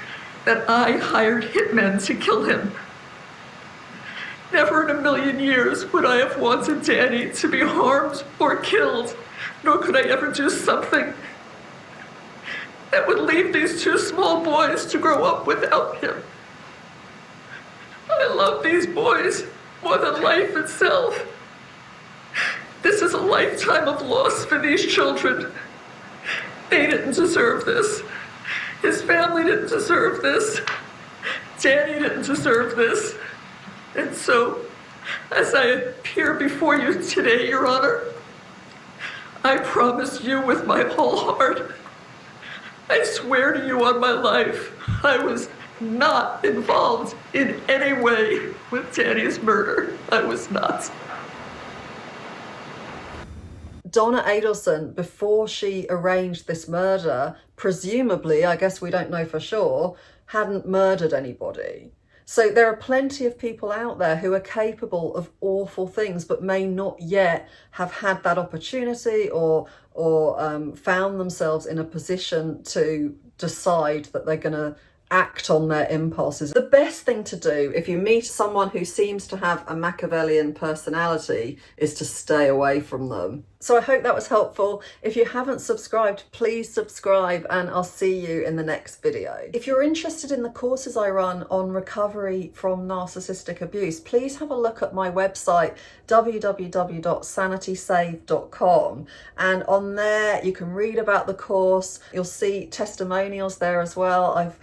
that I hired hitmen to kill him. Never in a million years would I have wanted Danny to be harmed or killed, nor could I ever do something that would leave these 2 small boys to grow up without him. I love these boys more than life itself. This is a lifetime of loss for these children. They didn't deserve this. His family didn't deserve this. Danny didn't deserve this. And so, as I appear before you today, Your Honor, I promise you with my whole heart, I swear to you on my life, I was not involved in any way with Danny's murder. I was not. Donna Adelson, before she arranged this murder, presumably, I guess we don't know for sure, hadn't murdered anybody. So there are plenty of people out there who are capable of awful things, but may not yet have had that opportunity or found themselves in a position to decide that they're going to act on their impulses. The best thing to do if you meet someone who seems to have a Machiavellian personality is to stay away from them. So I hope that was helpful. If you haven't subscribed, please subscribe, and I'll see you in the next video. If you're interested in the courses I run on recovery from narcissistic abuse, please have a look at my website, www.sanitysave.com, and on there you can read about the course. You'll see testimonials there as well. I've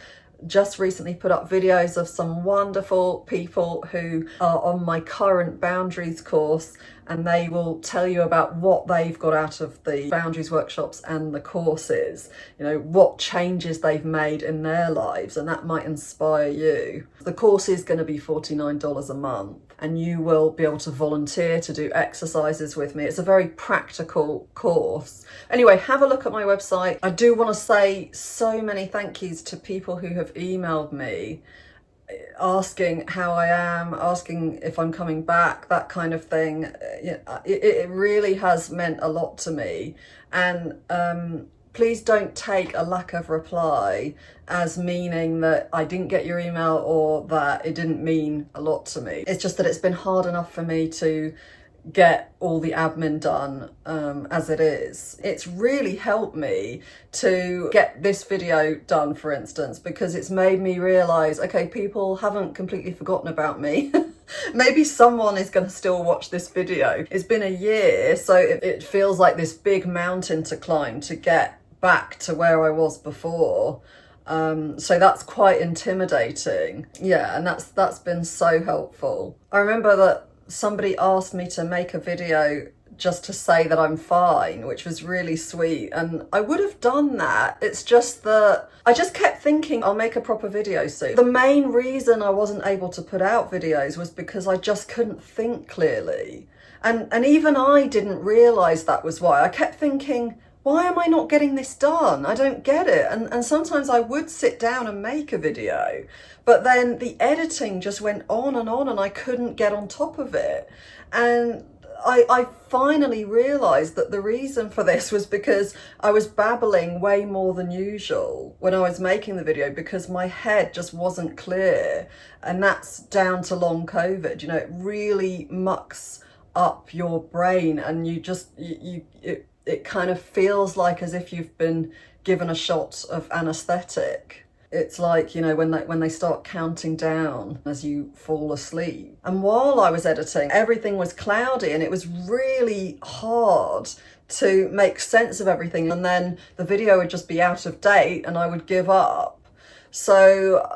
just recently put up videos of some wonderful people who are on my current boundaries course, and they will tell you about what they've got out of the boundaries workshops and the courses, you know, what changes they've made in their lives, and that might inspire you. The course is going to be $49 a month, and you will be able to volunteer to do exercises with me. It's a very practical course. Anyway, have a look at my website. I do want to say so many thank yous to people who have emailed me asking how I am, asking if I'm coming back, that kind of thing. It really has meant a lot to me. And please don't take a lack of reply as meaning that I didn't get your email or that it didn't mean a lot to me. It's just that it's been hard enough for me to get all the admin done as it is. It's really helped me to get this video done, for instance, because it's made me realise, okay, people haven't completely forgotten about me. Maybe someone is going to still watch this video. It's been a year, so it feels like this big mountain to climb to get back to where I was before. So that's quite intimidating. Yeah, and that's been so helpful. I remember that somebody asked me to make a video just to say that I'm fine, which was really sweet. And I would have done that. It's just that I just kept thinking I'll make a proper video soon. The main reason I wasn't able to put out videos was because I just couldn't think clearly. And even I didn't realise that was why. I kept thinking, why am I not getting this done? I don't get it. And sometimes I would sit down and make a video, but then the editing just went on and I couldn't get on top of it. And I finally realised that the reason for this was because I was babbling way more than usual when I was making the video, because my head just wasn't clear. And that's down to long COVID. You know, it really mucks up your brain, and you just, it kind of feels like as if you've been given a shot of anaesthetic. It's like, you know, when they start counting down as you fall asleep. And while I was editing, everything was cloudy and it was really hard to make sense of everything. And then the video would just be out of date and I would give up. So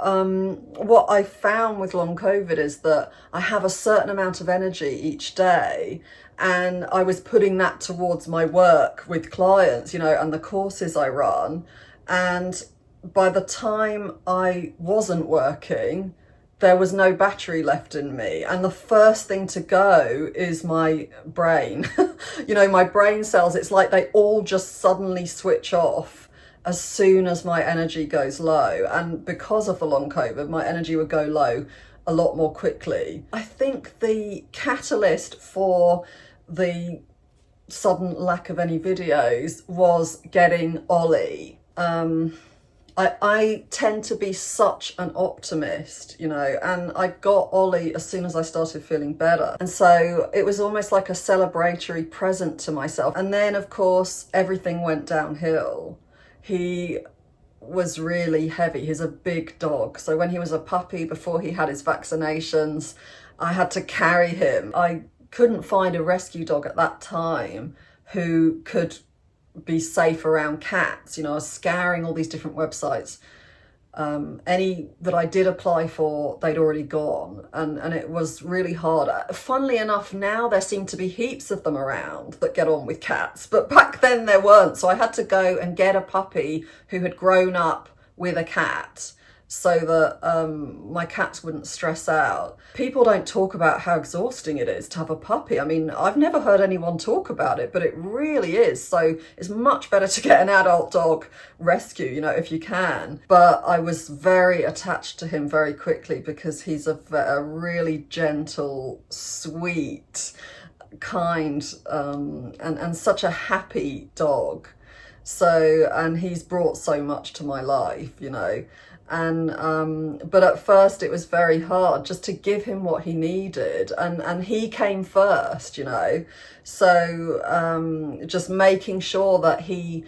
what I found with long COVID is that I have a certain amount of energy each day, and I was putting that towards my work with clients, you know, and the courses I run. And by the time I wasn't working, there was no battery left in me. And the first thing to go is my brain. You know, my brain cells, it's like they all just suddenly switch off as soon as my energy goes low. And because of the long COVID, my energy would go low a lot more quickly. I think the catalyst for the sudden lack of any videos was getting Ollie. I tend to be such an optimist, you know, and I got Ollie as soon as I started feeling better. And so it was almost like a celebratory present to myself. And then, of course, everything went downhill. He was really heavy. He's a big dog. So when he was a puppy, before he had his vaccinations, I had to carry him. I couldn't find a rescue dog at that time who could be safe around cats. You know, I was scouring all these different websites. Any that I did apply for, they'd already gone, and it was really hard. Funnily enough, now there seem to be heaps of them around that get on with cats, but back then there weren't. So I had to go and get a puppy who had grown up with a cat, so that my cats wouldn't stress out. People don't talk about how exhausting it is to have a puppy. I mean, I've never heard anyone talk about it, but it really is. So it's much better to get an adult dog rescue, you know, if you can. But I was very attached to him very quickly because he's a really gentle, sweet, kind, and such a happy dog. So, and he's brought so much to my life, you know. And but at first it was very hard just to give him what he needed, and he came first, you know. So just making sure that he,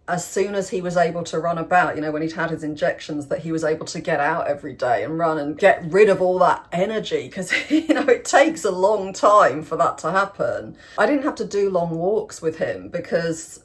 as soon as he was able to run about, you know, when he'd had his injections, that he was able to get out every day and run and get rid of all that energy, because, you know, it takes a long time for that to happen. I didn't have to do long walks with him because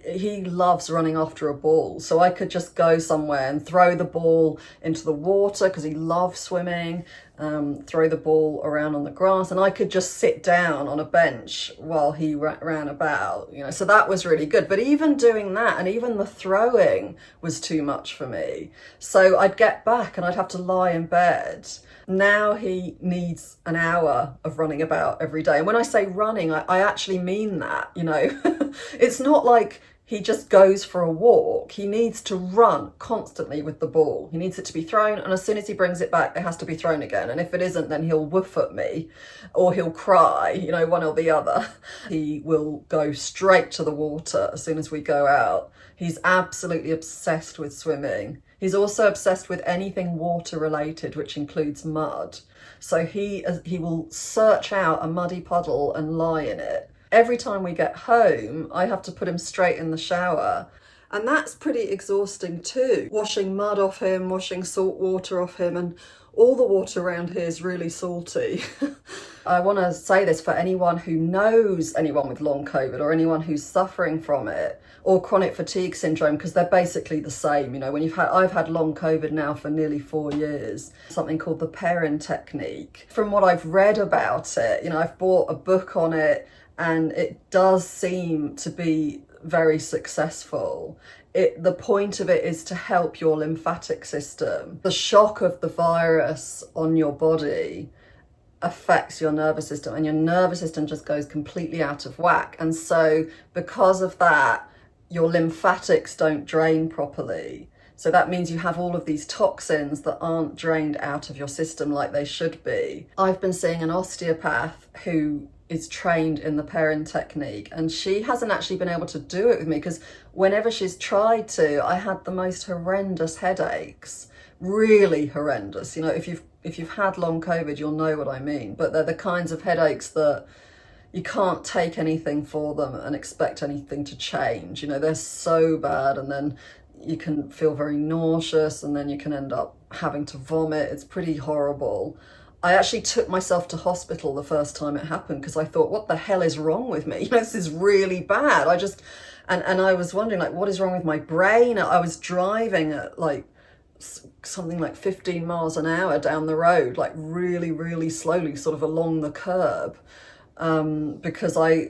he loves running after a ball, so I could just go somewhere and throw the ball into the water because he loves swimming, throw the ball around on the grass, and I could just sit down on a bench while he ran about, you know. So that was really good. But even doing that, and even the throwing, was too much for me. So I'd get back and I'd have to lie in bed. Now he needs an hour of running about every day. And when I say running, I actually mean that, you know. It's not like he just goes for a walk. He needs to run constantly with the ball. He needs it to be thrown, and as soon as he brings it back, it has to be thrown again. And if it isn't, then he'll woof at me or he'll cry, you know, one or the other. He will go straight to the water as soon as we go out. He's absolutely obsessed with swimming. He's also obsessed with anything water related, which includes mud. So he will search out a muddy puddle and lie in it. Every time we get home, I have to put him straight in the shower. And that's pretty exhausting too. Washing mud off him, washing salt water off him, and all the water around here is really salty. I want to say this for anyone who knows anyone with long COVID, or anyone who's suffering from it, or chronic fatigue syndrome, because they're basically the same. You know, when I've had long COVID now for nearly 4 years, something called the Perrin technique. From what I've read about it, you know, I've bought a book on it, and it does seem to be very successful. The point of it is to help your lymphatic system. The shock of the virus on your body affects your nervous system, and your nervous system just goes completely out of whack. And so because of that, your lymphatics don't drain properly. So that means you have all of these toxins that aren't drained out of your system like they should be. I've been seeing an osteopath who is trained in the pairing technique, and she hasn't actually been able to do it with me, because whenever she's tried to, I had the most horrendous headaches, really horrendous. You know, if you've had long COVID, you'll know what I mean, but they're the kinds of headaches that you can't take anything for them and expect anything to change. You know, they're so bad, and then you can feel very nauseous, and then you can end up having to vomit. It's pretty horrible. I actually took myself to hospital the first time it happened, because I thought, what the hell is wrong with me? You know, this is really bad. And I was wondering, like, what is wrong with my brain? I was driving at like something like 15 miles an hour down the road, like really, really slowly, sort of along the curb, because I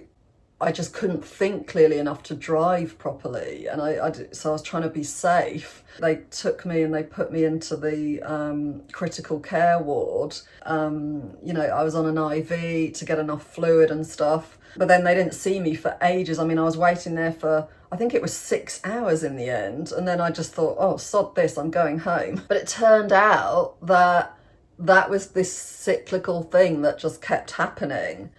just couldn't think clearly enough to drive properly. And so I was trying to be safe. They took me and they put me into the critical care ward. You know, I was on an IV to get enough fluid and stuff, but then they didn't see me for ages. I mean, I was waiting there for, I think it was 6 hours in the end. And then I just thought, oh, sod this, I'm going home. But it turned out that was this cyclical thing that just kept happening.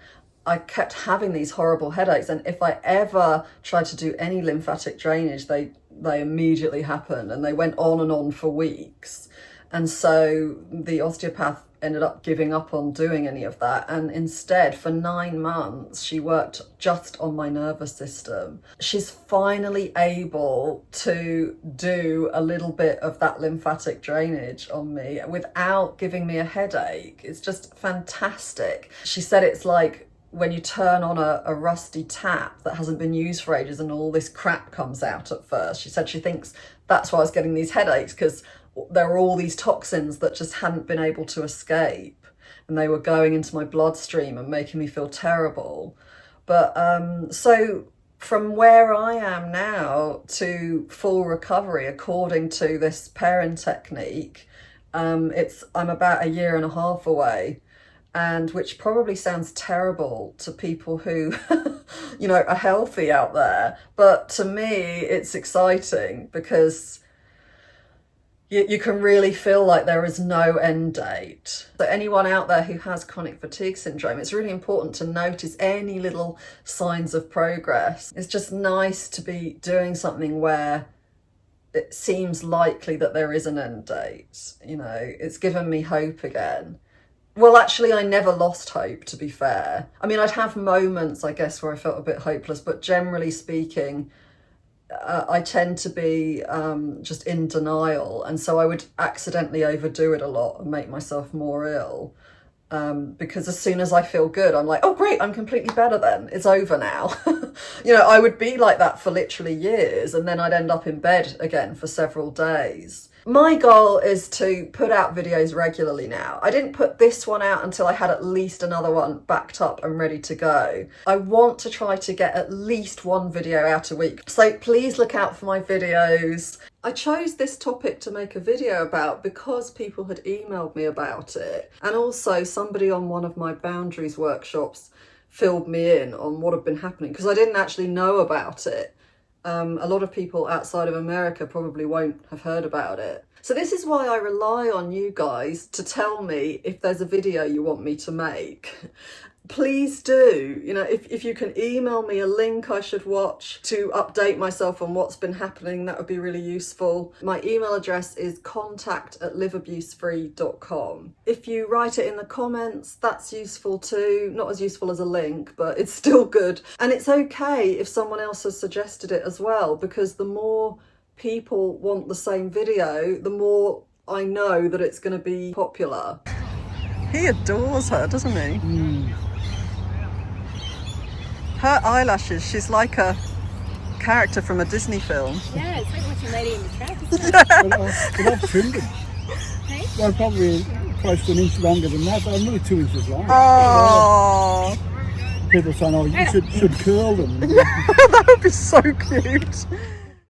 I kept having these horrible headaches, and if I ever tried to do any lymphatic drainage, they immediately happened, and they went on and on for weeks. And so the osteopath ended up giving up on doing any of that, and instead for 9 months she worked just on my nervous system. She's finally able to do a little bit of that lymphatic drainage on me without giving me a headache. It's just fantastic. She said it's like when you turn on a rusty tap that hasn't been used for ages and all this crap comes out at first. She said she thinks that's why I was getting these headaches, because there were all these toxins that just hadn't been able to escape, and they were going into my bloodstream and making me feel terrible. But so from where I am now to full recovery, according to this pairing technique, I'm about 1.5 years away. And which probably sounds terrible to people who, you know, are healthy out there. But to me, it's exciting, because you can really feel like there is no end date. So anyone out there who has chronic fatigue syndrome, it's really important to notice any little signs of progress. It's just nice to be doing something where it seems likely that there is an end date. You know, it's given me hope again. Well, actually, I never lost hope, to be fair. I mean, I'd have moments, I guess, where I felt a bit hopeless, but generally speaking, I tend to be just in denial. And so I would accidentally overdo it a lot and make myself more ill. Because as soon as I feel good, I'm like, oh, great, I'm completely better then. It's over now. You know, I would be like that for literally years, and then I'd end up in bed again for several days. My goal is to put out videos regularly now. I didn't put this one out until I had at least another one backed up and ready to go. I want to try to get at least one video out a week. So please look out for my videos. I chose this topic to make a video about because people had emailed me about it. And also somebody on one of my boundaries workshops filled me in on what had been happening, because I didn't actually know about it. A lot of people outside of America probably won't have heard about it. So this is why I rely on you guys to tell me if there's a video you want me to make. Please do. You know, if you can email me a link I should watch to update myself on what's been happening, that would be really useful. My email address is contact@liveabusefree.com. If you write it in the comments, that's useful too. Not as useful as a link, but it's still good. And it's okay if someone else has suggested it as well, because the more people want the same video, the more I know that it's going to be popular. He adores her, doesn't he? Her eyelashes, she's like a character from a Disney film. Yeah, it's like watching Lady in the Tramp. But I've trimmed them. Hey? They're probably close to an inch longer than that, but I'm only 2 inches long. Oh, people saying, "Oh, you should curl them." That would be so cute.